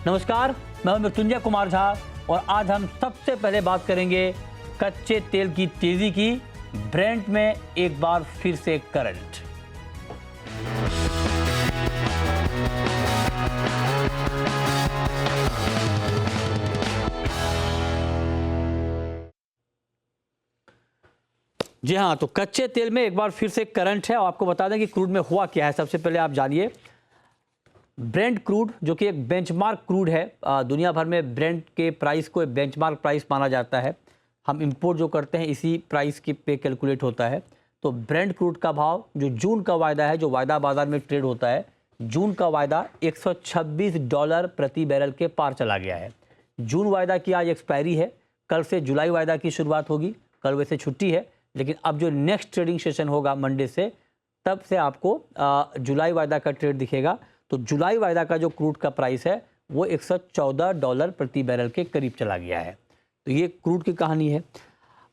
नमस्कार, मैं हूं मृत्युंजय कुमार झा और आज हम सबसे पहले बात करेंगे कच्चे तेल की तेजी की। ब्रेंट में एक बार फिर से करंट। जी हाँ, तो कच्चे तेल में एक बार फिर से करंट है और आपको बता दें कि क्रूड में हुआ क्या है। सबसे पहले आप जानिए ब्रेंट क्रूड, जो कि एक बेंचमार्क क्रूड है। दुनिया भर में ब्रेंट के प्राइस को एक बेंचमार्क प्राइस माना जाता है। हम इंपोर्ट जो करते हैं इसी प्राइस की पे कैलकुलेट होता है। तो ब्रेंट क्रूड का भाव जो जून का वायदा है, जो वायदा बाजार में ट्रेड होता है, जून का वायदा $126 प्रति बैरल के पार चला गया है। जून वायदा की आज एक्सपायरी है, कल से जुलाई वायदा की शुरुआत होगी। कल वैसे छुट्टी है, लेकिन अब जो नेक्स्ट ट्रेडिंग सेशन होगा मंडे से, तब से आपको जुलाई वायदा का ट्रेड दिखेगा। तो जुलाई वायदा का जो क्रूड का प्राइस है वो $114 प्रति बैरल के करीब चला गया है। तो ये क्रूड की कहानी है।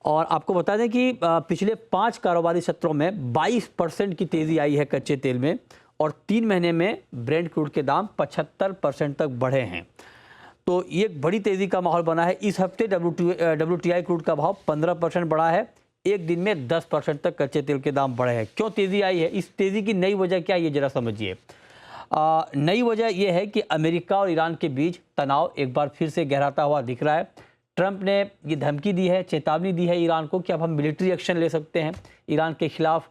और आपको बता दें कि पिछले 5 कारोबारी सत्रों में 22% की तेज़ी आई है कच्चे तेल में और 3 महीने में ब्रेंट क्रूड के दाम 75% तक बढ़े हैं। तो ये एक बड़ी तेज़ी का माहौल बना है। इस हफ्ते WTI क्रूड का भाव 15% बढ़ा है। एक दिन में 10% तक कच्चे तेल के दाम बढ़े हैं। क्यों तेज़ी आई है? इस तेज़ी की नई वजह क्या है, ये जरा समझिए। नई वजह यह है कि अमेरिका और ईरान के बीच तनाव एक बार फिर से गहराता हुआ दिख रहा है। ट्रंप ने ये धमकी दी है, चेतावनी दी है ईरान को कि अब हम मिलिट्री एक्शन ले सकते हैं ईरान के खिलाफ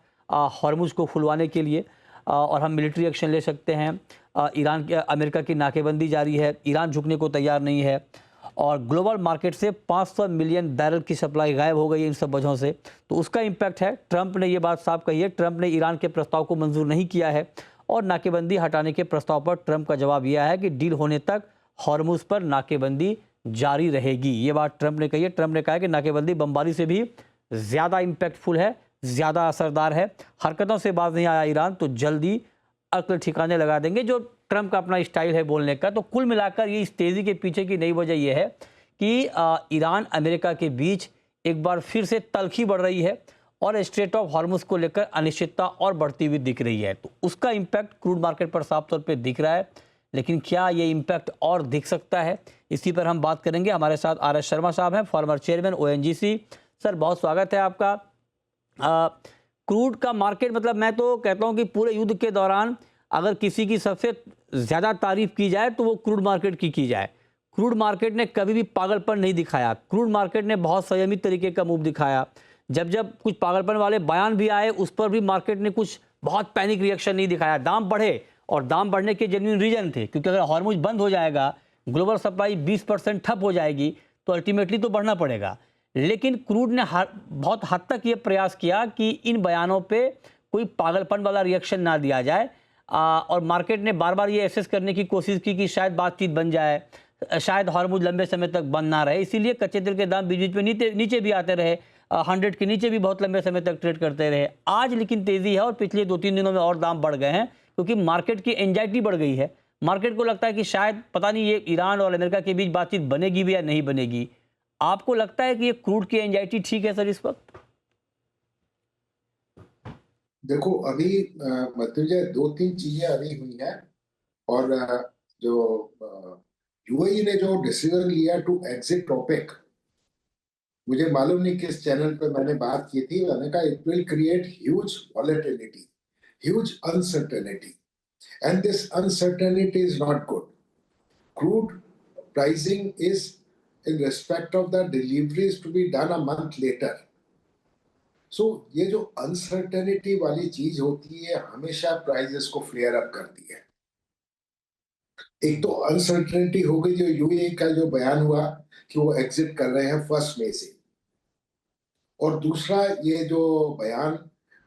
हॉर्मुज को खुलवाने के लिए, और हम मिलिट्री एक्शन ले सकते हैं। अमेरिका की नाकेबंदी जारी है, ईरान झुकने को तैयार नहीं है और ग्लोबल मार्केट से 500 मिलियन बैरल की सप्लाई गायब हो गई है इन सब वजहों से। तो उसका इम्पैक्ट है। ट्रंप ने ये बात साफ कही है। ट्रंप ने ईरान के प्रस्ताव को मंजूर नहीं किया है और नाकेबंदी हटाने के प्रस्ताव पर ट्रंप का जवाब यह है कि डील होने तक हॉर्मुज पर नाकेबंदी जारी रहेगी। ये बात ट्रंप ने कही है। ट्रंप ने कहा कि नाकेबंदी बमबारी से भी ज़्यादा इम्पैक्टफुल है, ज़्यादा असरदार है। हरकतों से बाज नहीं आया ईरान तो जल्दी अक्ल ठिकाने लगा देंगे, जो ट्रंप का अपना स्टाइल है बोलने का। तो कुल मिलाकर ये इस तेज़ी के पीछे की नई वजह यह है कि ईरान अमेरिका के बीच एक बार फिर से तल्खी बढ़ रही है और स्ट्रेट ऑफ हॉर्मुज को लेकर अनिश्चितता और बढ़ती हुई दिख रही है। तो उसका इम्पैक्ट क्रूड मार्केट पर साफ तौर पे दिख रहा है। लेकिन क्या ये इम्पैक्ट और दिख सकता है, इसी पर हम बात करेंगे। हमारे साथ RS शर्मा साहब हैं, फॉर्मर चेयरमैन ONGC। सर, बहुत स्वागत है आपका। क्रूड का मार्केट, मतलब मैं तो कहता हूँ कि पूरे युद्ध के दौरान अगर किसी की सबसे ज़्यादा तारीफ की जाए तो वो क्रूड मार्केट की जाए। क्रूड मार्केट ने कभी भी पागलपन नहीं दिखाया। क्रूड मार्केट ने बहुत संयमित तरीके का मूव दिखाया। जब कुछ पागलपन वाले बयान भी आए, उस पर भी मार्केट ने कुछ बहुत पैनिक रिएक्शन नहीं दिखाया। दाम बढ़े और दाम बढ़ने के जेन्युइन रीजन थे, क्योंकि अगर हॉर्मुज बंद हो जाएगा, ग्लोबल सप्लाई 20% ठप हो जाएगी, तो अल्टीमेटली तो बढ़ना पड़ेगा। लेकिन क्रूड ने बहुत हद तक ये प्रयास किया कि इन बयानों पे कोई पागलपन वाला रिएक्शन ना दिया जाए, और मार्केट ने बार बार ये एसेस करने की कोशिश की कि शायद बातचीत बन जाए, शायद हॉर्मुज लंबे समय तक बंद ना रहे। इसीलिए कच्चे तेल के दाम बीच बीच में नीचे भी आते रहे, 100 के नीचे भी बहुत लंबे समय तक ट्रेड करते रहे। आज लेकिन तेजी है और पिछले 2-3 दिनों में और दाम बढ़ गए हैं, क्योंकि मार्केट की एंजाइटी बढ़ गई है। मार्केट को लगता है कि शायद पता नहीं ये ईरान और अमेरिका के बीच बातचीत बनेगी भी या नहीं बनेगी। आपको लगता है कि ये क्रूड की एंजाइटी ठीक है सर इस वक्त? देखो, अभी मृत्युंजय 2-3 चीजें अभी हुई हैं और जो यूएई ने जो डिसीजन लिया टू एग्जिट टॉपिक, मुझे मालूम नहीं किस चैनल पे मैंने बात की थी। मैंने कहा it will create huge volatility, huge uncertainty, and this uncertainty is not good. Crude pricing is in respect of the deliveries to be done a month later. So ये जो अनसर्टेनिटी वाली चीज होती है हमेशा प्राइसेस को फ्लेयर अप करती है। एक तो अनसर्टेनिटी हो गई, जो यूएई का जो बयान हुआ कि वो एग्जिट कर रहे हैं 1 मई से, और दूसरा ये जो बयान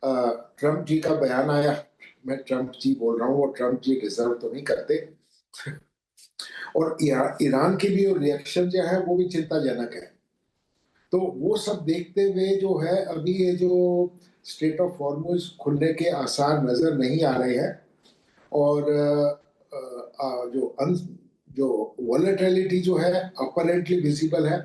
ट्रंप जी का बयान आया, मैं ट्रंप जी बोल रहा हूँ, वो ट्रंप जी डिजर्व तो नहीं करते और ईरान के भी रिएक्शन जो है वो भी चिंताजनक है। तो वो सब देखते हुए जो है अभी ये जो स्ट्रेट ऑफ हॉर्मुज खुलने के आसार नजर नहीं आ रहे हैं और जो वॉलेटिलिटी जो है अपरेंटली विजिबल है,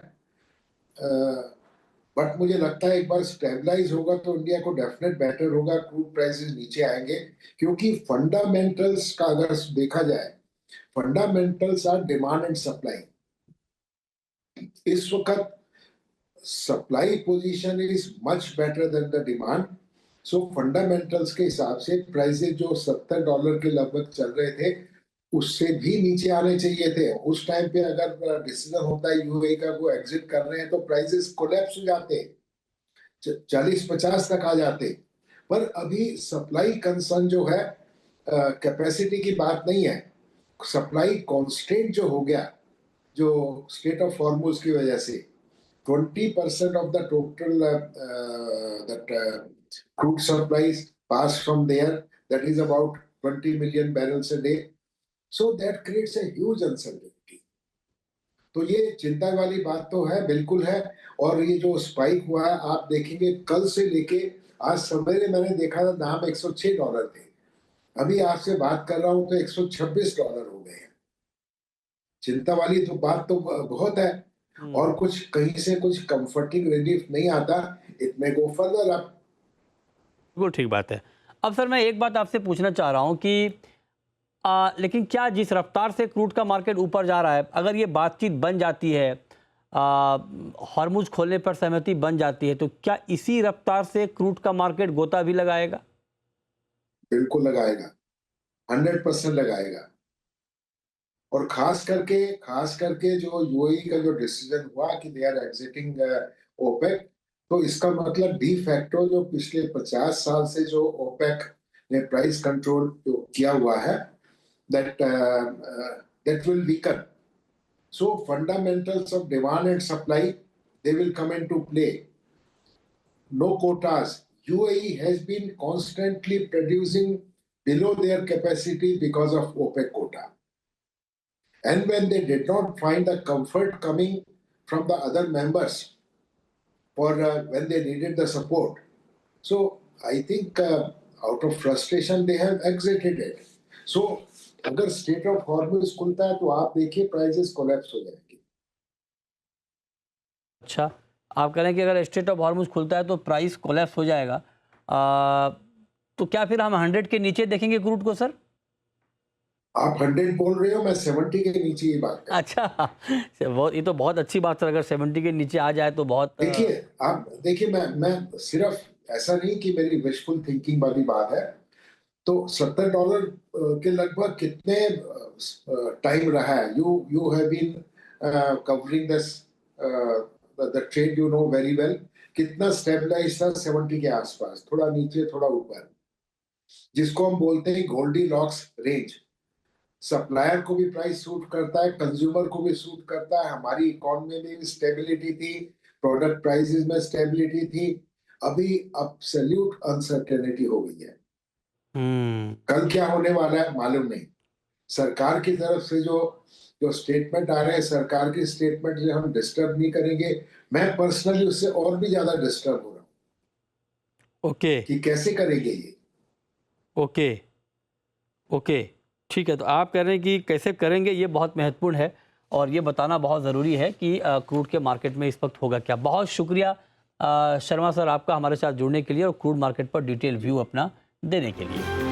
बट मुझे लगता है एक बार स्टेबलाइज होगा तो इंडिया को डेफिनेट बेटर होगा, क्रूड प्राइसेस नीचे आएंगे, क्योंकि फंडामेंटल्स का अगर देखा जाए fundamentals are demand and supply. इस वक्त supply position is much better than the demand. So fundamentals के हिसाब से प्राइसेस जो $70 के लगभग चल रहे थे उससे भी नीचे आने चाहिए थे। उस टाइम पे अगर डिसीजन होता है यूएई का वो एग्जिट कर रहे हैं तो प्राइसेस कोलैप्स हो जाते, 40-50 तक आ जाते। पर अभी सप्लाई कंसर्न जो है, कैपेसिटी की बात नहीं है, सप्लाई कॉन्स्टेंट जो हो गया जो स्टेट ऑफ हॉर्मुज की वजह से 20% of the total that crude supplies pass from there. That is about 20 million barrels a day. So that creates a huge uncertainty. तो ये चिंता वाली बात तो है, बिल्कुल है। और ये जो स्पाइक हुआ है आप देखेंगे कल से लेके आज सवेरे मैंने देखा था दाम $106 थे, अभी आपसे बात कर रहा हूं तो $126 हो गए हैं। चिंता वाली तो बात तो बहुत है। और कुछ कहीं से कुछ कंफर्टिंग रिलीफ नहीं आता, it may go further up. बिल्कुल ठीक बात है। अब सर मैं एक बात आपसे पूछना चाह रहा हूं कि लेकिन क्या जिस रफ्तार से क्रूड का मार्केट ऊपर जा रहा है, अगर ये बातचीत बन जाती है, हॉर्मुज खोलने पर सहमति बन जाती है, तो क्या इसी रफ्तार से क्रूड का मार्केट गोता भी लगाएगा? बिल्कुल लगाएगा, 100% लगाएगा। और खास करके जो यूएई का जो डिसीजन हुआ कि दे आर एग्जिटिंग ओपेक, तो इसका मतलब डी फैक्टो जो पिछले 50 साल से जो ओपेक ने प्राइस कंट्रोल किया हुआ है, that will weaken. So fundamentals of demand and supply, they will come into play. No quotas. UAE has been constantly producing below their capacity because of OPEC quota. And when they did not find the comfort coming from the other members for when they needed the support, so I think out of frustration they have exited it. So अगर state of Hormuz खुलता है तो आप देखिए prices collapse हो जाएंगे। अच्छा, आप कह रहे हैं कि अगर स्टेट ऑफ हॉर्मुज खुलता है तो प्राइस कोलैप्स हो जाएगा। तो क्या फिर हम 100 के नीचे देखेंगे क्रूड को सर? आप 100 बोल रहे हो, मैं 70 के नीचे ही बात कर। अच्छा, ये तो बहुत अच्छी बात है। अगर 70 के नीचे आ जाए तो बहुत देखिए आप देखिए, मैं सिर्फ ऐसा नहीं कि मेरी विशफुल थिंकिंग वाली बात है, तो $70 के लगभग कितने टाइम रहा है। You have been covering this the trade, you know very well, कितना स्टेबलाइज था 70 के आसपास, थोड़ा नीचे थोड़ा ऊपर, जिसको हम बोलते हैं गोल्डी लॉक्स रेंज। सप्लायर को भी प्राइस सूट करता है, कंज्यूमर को भी सूट करता है। हमारी इकोनॉमी में भी स्टेबिलिटी थी, प्रोडक्ट प्राइसेस में स्टेबिलिटी थी। अभी एब्सोल्यूट अनसर्टेनिटी हो गई है। कल क्या होने वाला है मालूम नहीं। सरकार की तरफ से जो स्टेटमेंट आ रहे हैं, सरकार की स्टेटमेंट से हम डिस्टर्ब नहीं करेंगे। मैं पर्सनली उससे और भी ज्यादा डिस्टर्ब हो रहा हूँ। ओके कि कैसे करेंगे ये। ओके ठीक है। तो आप कह रहे हैं कि कैसे करेंगे, ये बहुत महत्वपूर्ण है और ये बताना बहुत ज़रूरी है कि क्रूड के मार्केट में इस वक्त होगा क्या। बहुत शुक्रिया शर्मा सर आपका हमारे साथ जुड़ने के लिए और क्रूड मार्केट पर डिटेल व्यू अपना देने के लिए।